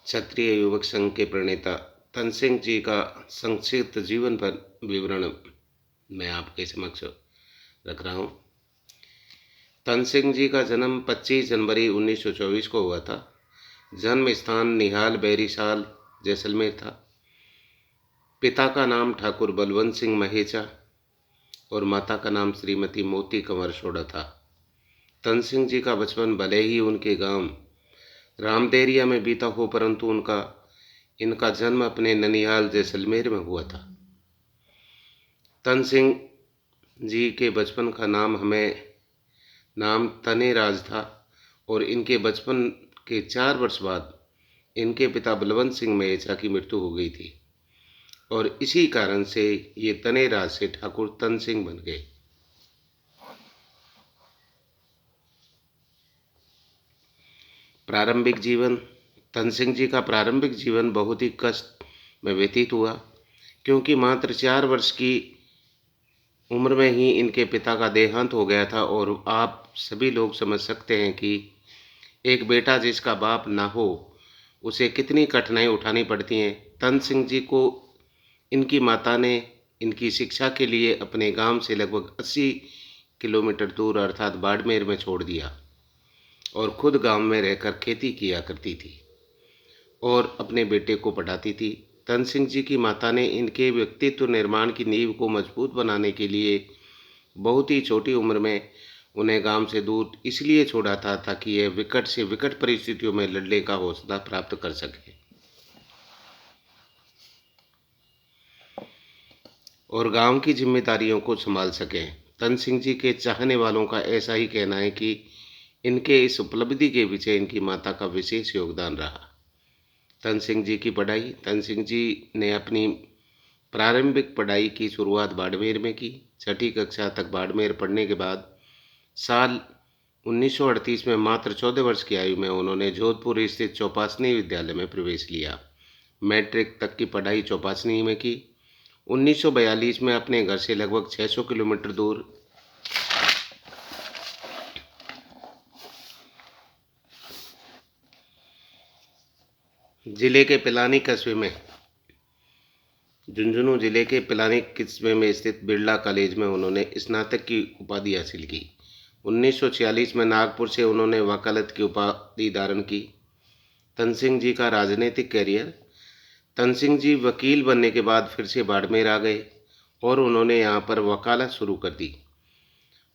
क्षत्रिय युवक संघ के प्रणेता तनसिंह जी का संक्षिप्त जीवन पर विवरण मैं आपके समक्ष रख रहा हूँ। तनसिंह जी का जन्म 25 जनवरी 1924 को हुआ था। जन्म स्थान निहाल बैरीसाल जैसलमेर था। पिता का नाम ठाकुर बलवंत सिंह महेचा और माता का नाम श्रीमती मोती कंवर सोडा था। तनसिंह जी का बचपन भले ही उनके गांव रामदेरिया में बीता हो, परंतु इनका जन्म अपने ननिहाल जैसलमेर में हुआ था। तनसिंह जी के बचपन का नाम तनेराज था और इनके बचपन के 4 वर्ष बाद इनके पिता बलवंत सिंह महेचा की मृत्यु हो गई थी और इसी कारण से ये तनेराज से ठाकुर तनसिंह बन गए। प्रारंभिक जीवन। तनसिंह जी का प्रारंभिक जीवन बहुत ही कष्ट में व्यतीत हुआ, क्योंकि मात्र 4 वर्ष की उम्र में ही इनके पिता का देहांत हो गया था। और आप सभी लोग समझ सकते हैं कि एक बेटा जिसका बाप ना हो उसे कितनी कठिनाई उठानी पड़ती हैं। तनसिंह जी को इनकी माता ने इनकी शिक्षा के लिए अपने गांव से लगभग 80 किलोमीटर दूर अर्थात बाड़मेर में छोड़ दिया और खुद गांव में रहकर खेती किया करती थी और अपने बेटे को पढ़ाती थी। तनसिंह जी की माता ने इनके व्यक्तित्व निर्माण की नींव को मजबूत बनाने के लिए बहुत ही छोटी उम्र में उन्हें गांव से दूर इसलिए छोड़ा था ताकि यह विकट से विकट परिस्थितियों में लड़ने का हौसला प्राप्त कर सके और गांव की जिम्मेदारियों को संभाल सकें। तनसिंह जी के चाहने वालों का ऐसा ही कहना है कि इनके इस उपलब्धि के पीछे इनकी माता का विशेष योगदान रहा। तनसिंह जी की पढ़ाई। तनसिंह जी ने अपनी प्रारंभिक पढ़ाई की शुरुआत बाड़मेर में की। 6ठी कक्षा तक बाड़मेर पढ़ने के बाद साल 1938 में मात्र 14 वर्ष की आयु में उन्होंने जोधपुर स्थित चौपासनी विद्यालय में प्रवेश लिया। मैट्रिक तक की पढ़ाई चौपासनी में की। 1942 में अपने घर से लगभग 600 किलोमीटर दूर जिले के पिलानी कस्बे में झुंझुनू जिले के पिलानी कस्बे में स्थित बिरला कॉलेज में उन्होंने स्नातक की उपाधि हासिल की। 1946 में नागपुर से उन्होंने वकालत की उपाधि धारण की। तनसिंह जी का राजनीतिक कैरियर। तनसिंह जी वकील बनने के बाद फिर से बाड़मेर आ गए और उन्होंने यहाँ पर वकालत शुरू कर दी।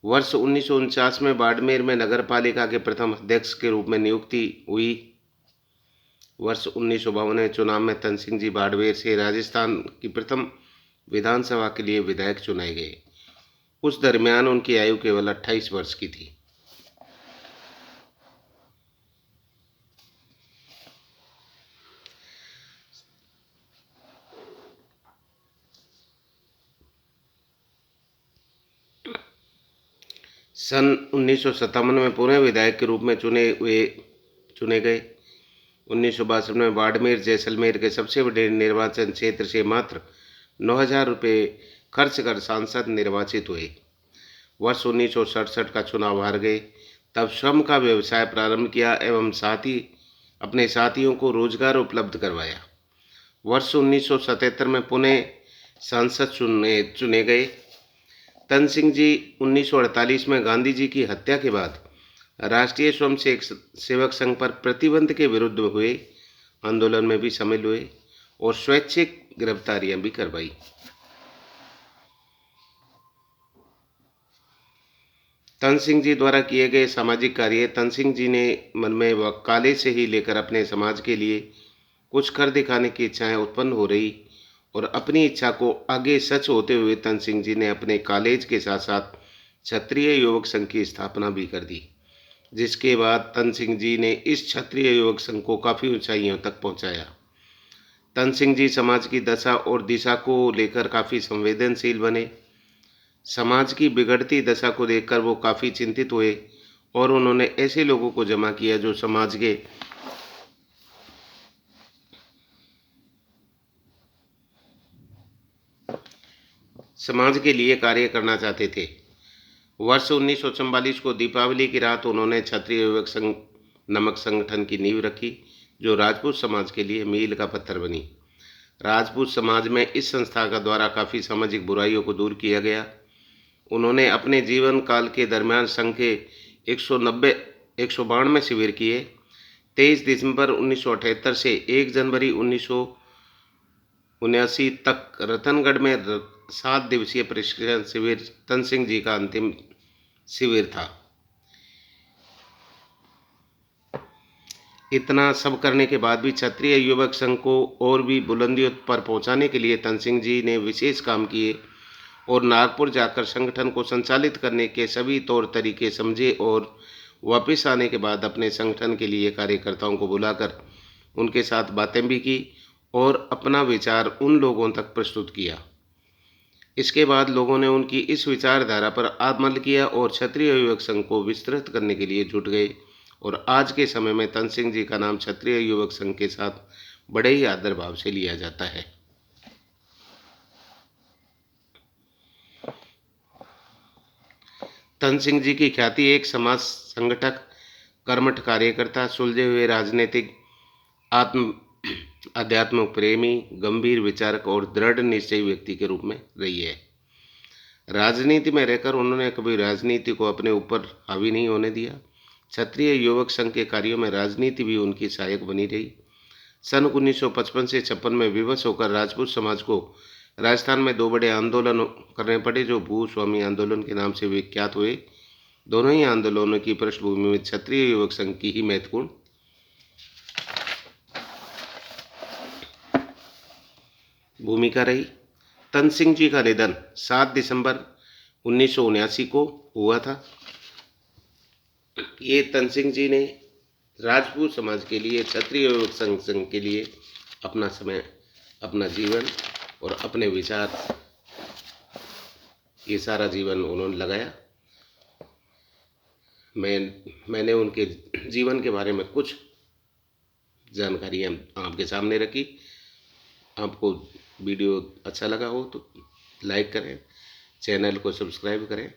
वर्ष 1949 में बाड़मेर में नगर पालिका के प्रथम अध्यक्ष के रूप में नियुक्ति हुई। वर्ष 1952 में चुनाव में तनसिंह जी बाड़मेर से राजस्थान की प्रथम विधानसभा के लिए विधायक चुनाए गए। उस दरमियान उनकी आयु केवल 28 वर्ष की थी। सन 1957 में पुनः विधायक के रूप में चुने गए। 1962 में बाड़मेर जैसलमेर के सबसे बड़े निर्वाचन क्षेत्र से मात्र 9,000 रुपये खर्च कर सांसद निर्वाचित हुए। वर्ष 1967 का चुनाव हार गए। तब श्रम का व्यवसाय प्रारंभ किया एवं साथ ही अपने साथियों को रोजगार उपलब्ध करवाया। वर्ष 1977 में पुणे सांसद चुने गए। तनसिंह जी 1948 में गांधी जी की हत्या के बाद राष्ट्रीय स्वयं सेवक संघ पर प्रतिबंध के विरुद्ध हुए आंदोलन में भी शामिल हुए और स्वैच्छिक गिरफ्तारियां भी करवाई। तनसिंह जी द्वारा किए गए सामाजिक कार्य। तनसिंह जी ने मन में वकालत से ही लेकर अपने समाज के लिए कुछ कर दिखाने की इच्छाएं उत्पन्न हो रही और अपनी इच्छा को आगे सच होते हुए तनसिंह जी ने अपने कॉलेज के साथ साथ क्षत्रिय युवक संघ की स्थापना भी कर दी, जिसके बाद तनसिंह जी ने इस क्षत्रिय युवक संघ को काफ़ी ऊंचाइयों तक पहुंचाया। तनसिंह जी समाज की दशा और दिशा को लेकर काफ़ी संवेदनशील बने। समाज की बिगड़ती दशा को देखकर वो काफ़ी चिंतित हुए और उन्होंने ऐसे लोगों को जमा किया जो समाज के लिए कार्य करना चाहते थे। वर्ष 1944 को दीपावली की रात उन्होंने क्षत्रिय युवक संघ नामक संगठन की नींव रखी, जो राजपूत समाज के लिए मील का पत्थर बनी। राजपूत समाज में इस संस्था का द्वारा काफ़ी सामाजिक बुराइयों को दूर किया गया। उन्होंने अपने जीवन काल के दरमियान संघ के 192 शिविर किए। 23 दिसंबर 1978 से 1 जनवरी 1979 तक रतनगढ़ में 7 दिवसीय प्रशिक्षण शिविर तन सिंह जी का अंतिम शिविर था। इतना सब करने के बाद भी क्षत्रिय युवक संघ को और भी बुलंदियों पर पहुंचाने के लिए तन सिंह जी ने विशेष काम किए और नागपुर जाकर संगठन को संचालित करने के सभी तौर तरीके समझे और वापस आने के बाद अपने संगठन के लिए कार्यकर्ताओं को बुलाकर उनके साथ बातें भी की और अपना विचार उन लोगों तक प्रस्तुत किया। इसके बाद लोगों ने उनकी इस विचारधारा पर अमल किया और क्षत्रिय युवक संघ को विस्तृत करने के लिए जुट गए और आज के समय में तन सिंह जी का नाम क्षत्रिय युवक संघ के साथ बड़े ही आदर भाव से लिया जाता है। तन सिंह जी की ख्याति एक समाज संगठक, कर्मठ कार्यकर्ता, सुलझे हुए राजनीतिक, अध्यात्म प्रेमी, गंभीर विचारक और दृढ़ निश्चयी व्यक्ति के रूप में रही है। राजनीति में रहकर उन्होंने कभी राजनीति को अपने ऊपर हावी नहीं होने दिया। क्षत्रिय युवक संघ के कार्यों में राजनीति भी उनकी सहायक बनी रही। सन 1955 से 56 में विवश होकर राजपूत समाज को राजस्थान में 2 बड़े आंदोलन करने पड़े जो भूस्वामी आंदोलन के नाम से विख्यात हुए। दोनों ही आंदोलनों की पृष्ठभूमि में क्षत्रिय युवक संघ की ही महत्वपूर्ण भूमिका रही। तन सिंह जी का निधन 7 दिसंबर 1979 को हुआ था। ये तन सिंह जी ने राजपूत समाज के लिए, क्षत्रिय युवक संघ के लिए अपना समय, अपना जीवन और अपने विचार, ये सारा जीवन उन्होंने लगाया। मैंने उनके जीवन के बारे में कुछ जानकारी आपके सामने रखी। आपको वीडियो अच्छा लगा हो तो लाइक करें, चैनल को सब्सक्राइब करें।